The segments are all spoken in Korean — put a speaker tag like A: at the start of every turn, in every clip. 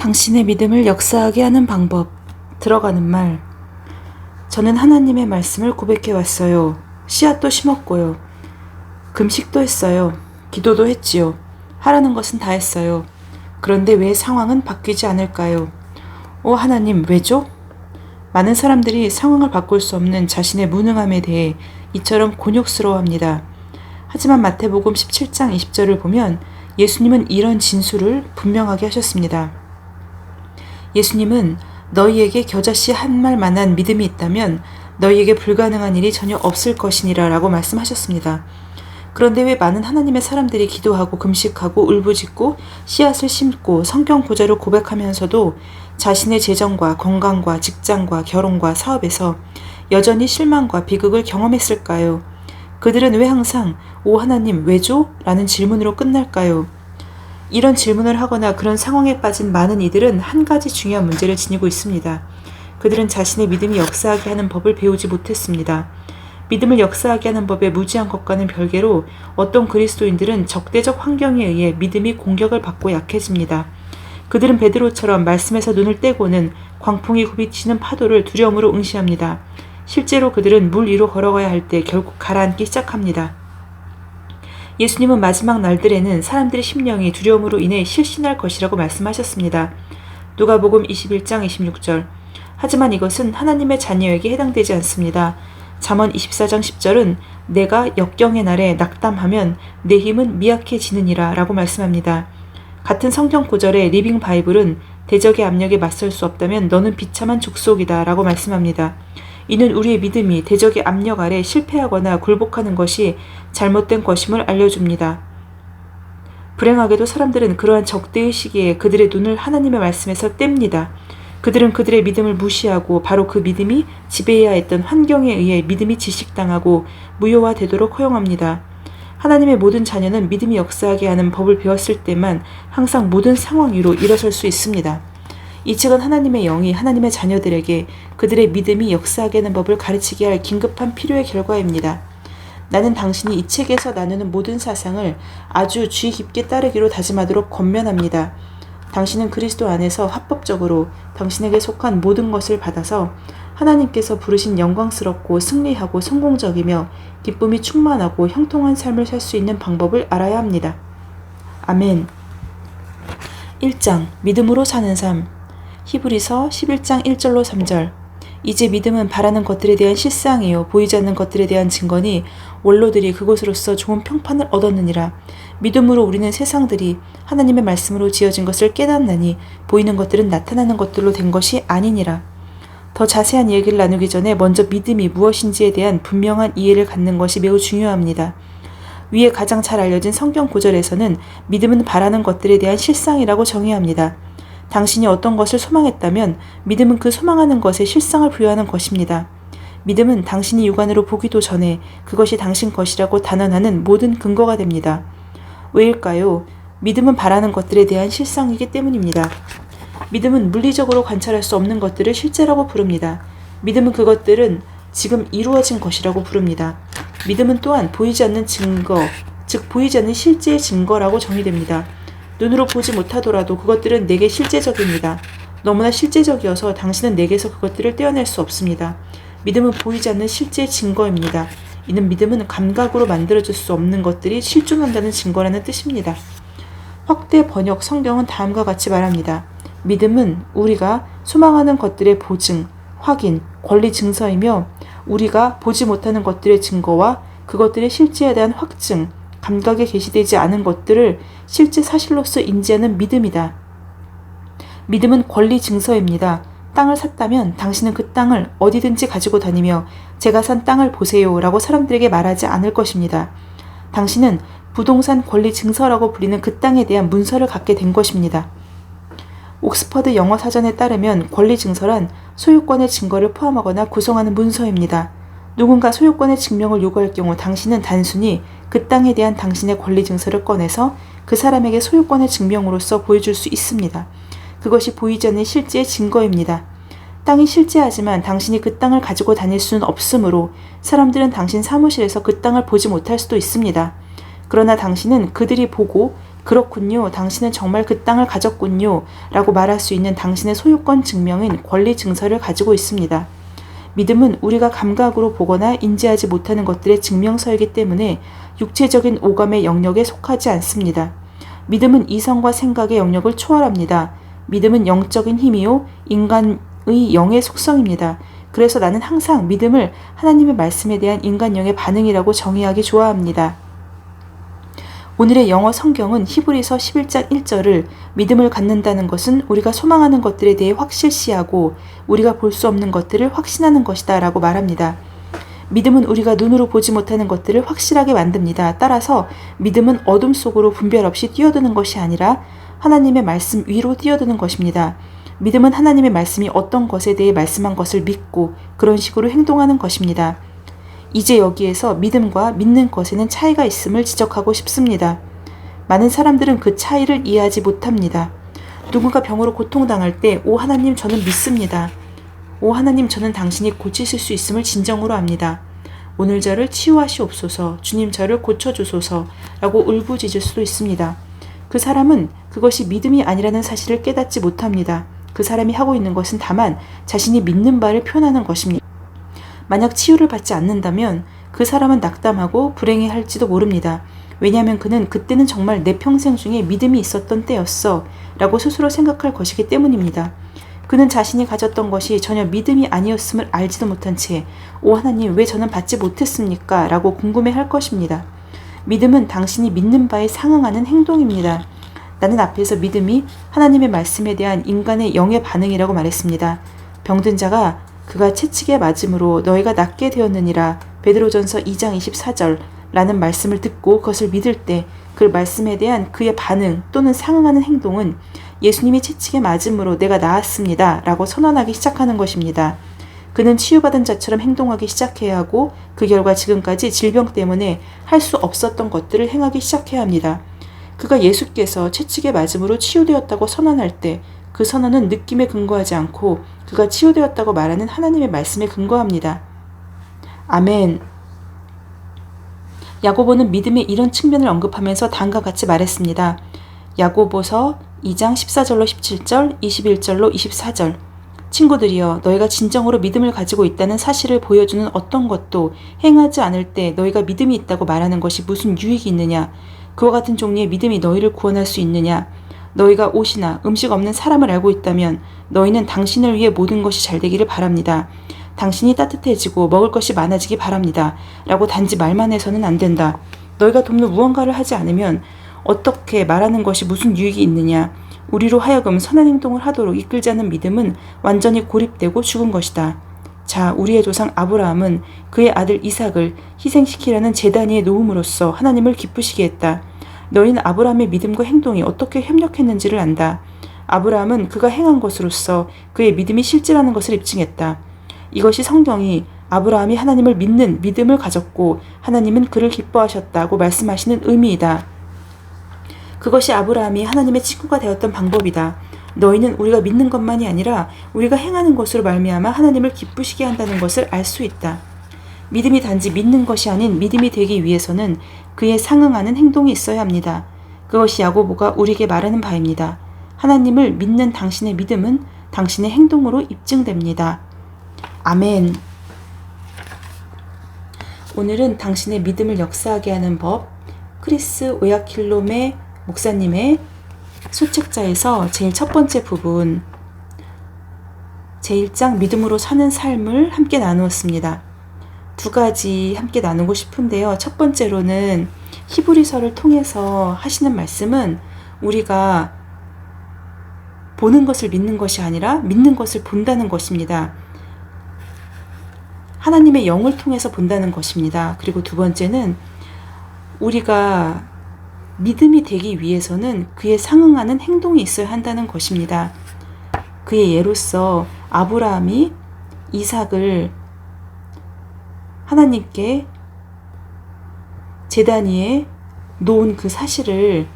A: 당신의 믿음을 역사하게 하는 방법. 들어가는 말. 저는 하나님의 말씀을 고백해 왔어요. 씨앗도 심었고요. 금식도 했어요. 기도도 했지요. 하라는 것은 다 했어요. 그런데 왜 상황은 바뀌지 않을까요? 오 하나님, 왜죠? 많은 사람들이 상황을 바꿀 수 없는 자신의 무능함에 대해 이처럼 곤욕스러워합니다. 하지만 마태복음 17장 20절을 보면 예수님은 이런 진술을 분명하게 하셨습니다. 예수님은 너희에게 겨자씨 한 말만한 믿음이 있다면 너희에게 불가능한 일이 전혀 없을 것이니라 라고 말씀하셨습니다. 그런데 왜 많은 하나님의 사람들이 기도하고 금식하고 울부짖고 씨앗을 심고 성경 구절을 고백하면서도 자신의 재정과 건강과 직장과 결혼과 사업에서 여전히 실망과 비극을 경험했을까요? 그들은 왜 항상 오 하나님 왜죠? 라는 질문으로 끝날까요? 이런 질문을 하거나 그런 상황에 빠진 많은 이들은 한 가지 중요한 문제를 지니고 있습니다. 그들은 자신의 믿음이 역사하게 하는 법을 배우지 못했습니다. 믿음을 역사하게 하는 법에 무지한 것과는 별개로 어떤 그리스도인들은 적대적 환경에 의해 믿음이 공격을 받고 약해집니다. 그들은 베드로처럼 말씀에서 눈을 떼고는 광풍이 굽이치는 파도를 두려움으로 응시합니다. 실제로 그들은 물 위로 걸어가야 할 때 결국 가라앉기 시작합니다. 예수님은 마지막 날들에는 사람들의 심령이 두려움으로 인해 실신할 것이라고 말씀하셨습니다. 누가복음 21장 26절. 하지만 이것은 하나님의 자녀에게 해당되지 않습니다. 잠언 24장 10절은 내가 역경의 날에 낙담하면 내 힘은 미약해지느니라 라고 말씀합니다. 같은 성경 구절의 리빙 바이블은 대적의 압력에 맞설 수 없다면 너는 비참한 족속이다 라고 말씀합니다. 이는 우리의 믿음이 대적의 압력 아래 실패하거나 굴복하는 것이 잘못된 것임을 알려줍니다. 불행하게도 사람들은 그러한 적대의 시기에 그들의 눈을 하나님의 말씀에서 뗍니다. 그들은 그들의 믿음을 무시하고 바로 그 믿음이 지배해야 했던 환경에 의해 믿음이 질식당하고 무효화되도록 허용합니다. 하나님의 모든 자녀는 믿음이 역사하게 하는 법을 배웠을 때만 항상 모든 상황 위로 일어설 수 있습니다. 이 책은 하나님의 영이 하나님의 자녀들에게 그들의 믿음이 역사하게 하는 법을 가르치게 할 긴급한 필요의 결과입니다. 나는 당신이 이 책에서 나누는 모든 사상을 아주 주의 깊게 따르기로 다짐하도록 권면합니다. 당신은 그리스도 안에서 합법적으로 당신에게 속한 모든 것을 받아서 하나님께서 부르신 영광스럽고 승리하고 성공적이며 기쁨이 충만하고 형통한 삶을 살 수 있는 방법을 알아야 합니다. 아멘. 1장 믿음으로 사는 삶. 히브리서 11장 1절로 3절. 이제 믿음은 바라는 것들에 대한 실상이요 보이지 않는 것들에 대한 증거니 원로들이 그것으로서 좋은 평판을 얻었느니라. 믿음으로 우리는 세상들이 하나님의 말씀으로 지어진 것을 깨닫나니 보이는 것들은 나타나는 것들로 된 것이 아니니라. 더 자세한 이야기를 나누기 전에 먼저 믿음이 무엇인지에 대한 분명한 이해를 갖는 것이 매우 중요합니다. 위에 가장 잘 알려진 성경 구절에서는 믿음은 바라는 것들에 대한 실상이라고 정의합니다. 당신이 어떤 것을 소망했다면 믿음은 그 소망하는 것에 실상을 부여하는 것입니다. 믿음은 당신이 육안으로 보기도 전에 그것이 당신 것이라고 단언하는 모든 근거가 됩니다. 왜일까요? 믿음은 바라는 것들에 대한 실상이기 때문입니다. 믿음은 물리적으로 관찰할 수 없는 것들을 실제라고 부릅니다. 믿음은 그것들은 지금 이루어진 것이라고 부릅니다. 믿음은 또한 보이지 않는 증거, 즉 보이지 않는 실제의 증거라고 정의됩니다. 눈으로 보지 못하더라도 그것들은 내게 실제적입니다. 너무나 실제적이어서 당신은 내게서 그것들을 떼어낼 수 없습니다. 믿음은 보이지 않는 실제의 증거입니다. 이는 믿음은 감각으로 만들어질 수 없는 것들이 실존한다는 증거라는 뜻입니다. 확대 번역 성경은 다음과 같이 말합니다. 믿음은 우리가 소망하는 것들의 보증, 확인, 권리 증서이며 우리가 보지 못하는 것들의 증거와 그것들의 실제에 대한 확증, 감각에 게시되지 않은 것들을 실제 사실로서 인지하는 믿음이다. 믿음은 권리 증서입니다. 땅을 샀다면 당신은 그 땅을 어디든지 가지고 다니며 제가 산 땅을 보세요 라고 사람들에게 말하지 않을 것입니다. 당신은 부동산 권리 증서라고 불리는 그 땅에 대한 문서를 갖게 된 것입니다. 옥스퍼드 영어 사전에 따르면 권리 증서란 소유권의 증거를 포함하거나 구성하는 문서입니다. 누군가 소유권의 증명을 요구할 경우 당신은 단순히 그 땅에 대한 당신의 권리 증서를 꺼내서 그 사람에게 소유권의 증명으로서 보여줄 수 있습니다. 그것이 보이지 않는 실제의 증거입니다. 땅이 실제하지만 당신이 그 땅을 가지고 다닐 수는 없으므로 사람들은 당신 사무실에서 그 땅을 보지 못할 수도 있습니다. 그러나 당신은 그들이 보고 그렇군요. 당신은 정말 그 땅을 가졌군요. 라고 말할 수 있는 당신의 소유권 증명인 권리 증서를 가지고 있습니다. 믿음은 우리가 감각으로 보거나 인지하지 못하는 것들의 증명서이기 때문에 육체적인 오감의 영역에 속하지 않습니다. 믿음은 이성과 생각의 영역을 초월합니다. 믿음은 영적인 힘이요 인간의 영의 속성입니다. 그래서 나는 항상 믿음을 하나님의 말씀에 대한 인간 영의 반응이라고 정의하기 좋아합니다. 오늘의 영어 성경은 히브리서 11장 1절을 믿음을 갖는다는 것은 우리가 소망하는 것들에 대해 확실시하고 우리가 볼 수 없는 것들을 확신하는 것이다 라고 말합니다. 믿음은 우리가 눈으로 보지 못하는 것들을 확실하게 만듭니다. 따라서 믿음은 어둠 속으로 분별 없이 뛰어드는 것이 아니라 하나님의 말씀 위로 뛰어드는 것입니다. 믿음은 하나님의 말씀이 어떤 것에 대해 말씀한 것을 믿고 그런 식으로 행동하는 것입니다. 이제 여기에서 믿음과 믿는 것에는 차이가 있음을 지적하고 싶습니다. 많은 사람들은 그 차이를 이해하지 못합니다. 누군가 병으로 고통당할 때 오 하나님 저는 믿습니다. 오 하나님 저는 당신이 고치실 수 있음을 진정으로 압니다. 오늘 저를 치유하시옵소서 주님 저를 고쳐주소서 라고 울부짖을 수도 있습니다. 그 사람은 그것이 믿음이 아니라는 사실을 깨닫지 못합니다. 그 사람이 하고 있는 것은 다만 자신이 믿는 바를 표현하는 것입니다. 만약 치유를 받지 않는다면 그 사람은 낙담하고 불행해할지도 모릅니다. 왜냐하면 그는 그때는 정말 내 평생 중에 믿음이 있었던 때였어 라고 스스로 생각할 것이기 때문입니다. 그는 자신이 가졌던 것이 전혀 믿음이 아니었음을 알지도 못한 채 오 하나님 왜 저는 받지 못했습니까? 라고 궁금해할 것입니다. 믿음은 당신이 믿는 바에 상응하는 행동입니다. 나는 앞에서 믿음이 하나님의 말씀에 대한 인간의 영의 반응이라고 말했습니다. 병든 자가 그가 채찍에 맞음으로 너희가 낫게 되었느니라 베드로전서 2장 24절 라는 말씀을 듣고 그것을 믿을 때 그 말씀에 대한 그의 반응 또는 상응하는 행동은 예수님이 채찍에 맞음으로 내가 나았습니다 라고 선언하기 시작하는 것입니다. 그는 치유받은 자처럼 행동하기 시작해야 하고 그 결과 지금까지 질병 때문에 할 수 없었던 것들을 행하기 시작해야 합니다. 그가 예수께서 채찍에 맞음으로 치유되었다고 선언할 때 그 선언은 느낌에 근거하지 않고 그가 치유되었다고 말하는 하나님의 말씀에 근거합니다. 아멘. 야고보는 믿음의 이런 측면을 언급하면서 다음과 같이 말했습니다. 야고보서 2장 14절로 17절, 21절로 24절. 친구들이여 너희가 진정으로 믿음을 가지고 있다는 사실을 보여주는 어떤 것도 행하지 않을 때 너희가 믿음이 있다고 말하는 것이 무슨 유익이 있느냐? 그와 같은 종류의 믿음이 너희를 구원할 수 있느냐? 너희가 옷이나 음식 없는 사람을 알고 있다면 너희는 당신을 위해 모든 것이 잘 되기를 바랍니다. 당신이 따뜻해지고 먹을 것이 많아지기 바랍니다. 라고 단지 말만 해서는 안 된다. 너희가 돕는 무언가를 하지 않으면 어떻게 말하는 것이 무슨 유익이 있느냐? 우리로 하여금 선한 행동을 하도록 이끌지 않는 믿음은 완전히 고립되고 죽은 것이다. 자, 우리의 조상 아브라함은 그의 아들 이삭을 희생시키려는 제단 위에 놓음으로써 하나님을 기쁘시게 했다. 너희는 아브라함의 믿음과 행동이 어떻게 협력했는지를 안다. 아브라함은 그가 행한 것으로서 그의 믿음이 실제라는 것을 입증했다. 이것이 성경이 아브라함이 하나님을 믿는 믿음을 가졌고 하나님은 그를 기뻐하셨다고 말씀하시는 의미이다. 그것이 아브라함이 하나님의 친구가 되었던 방법이다. 너희는 우리가 믿는 것만이 아니라 우리가 행하는 것으로 말미암아 하나님을 기쁘시게 한다는 것을 알 수 있다. 믿음이 단지 믿는 것이 아닌 믿음이 되기 위해서는 그에 상응하는 행동이 있어야 합니다. 그것이 야고보가 우리에게 말하는 바입니다. 하나님을 믿는 당신의 믿음은 당신의 행동으로 입증됩니다. 아멘. 오늘은 당신의 믿음을 역사하게 하는 법, 크리스 오야킬롬의 목사님의 소책자에서 제일 첫 번째 부분, 제1장 믿음으로 사는 삶을 함께 나누었습니다. 두 가지 함께 나누고 싶은데요. 첫 번째로는 히브리서를 통해서 하시는 말씀은 우리가 보는 것을 믿는 것이 아니라 믿는 것을 본다는 것입니다. 하나님의 영을 통해서 본다는 것입니다. 그리고 두 번째는 우리가 믿음이 되기 위해서는 그에 상응하는 행동이 있어야 한다는 것입니다. 그의 예로서 아브라함이 이삭을 하나님께 제단 위에 놓은 그 사실을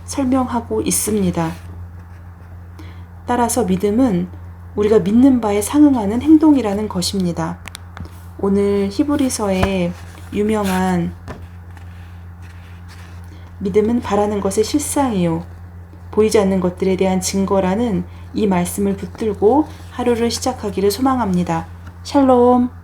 A: 설명하고 있습니다. 따라서 믿음은 우리가 믿는 바에 상응하는 행동이라는 것입니다. 오늘 히브리서의 유명한 믿음은 바라는 것의 실상이요. 보이지 않는 것들에 대한 증거라는 이 말씀을 붙들고 하루를 시작하기를 소망합니다. 샬롬.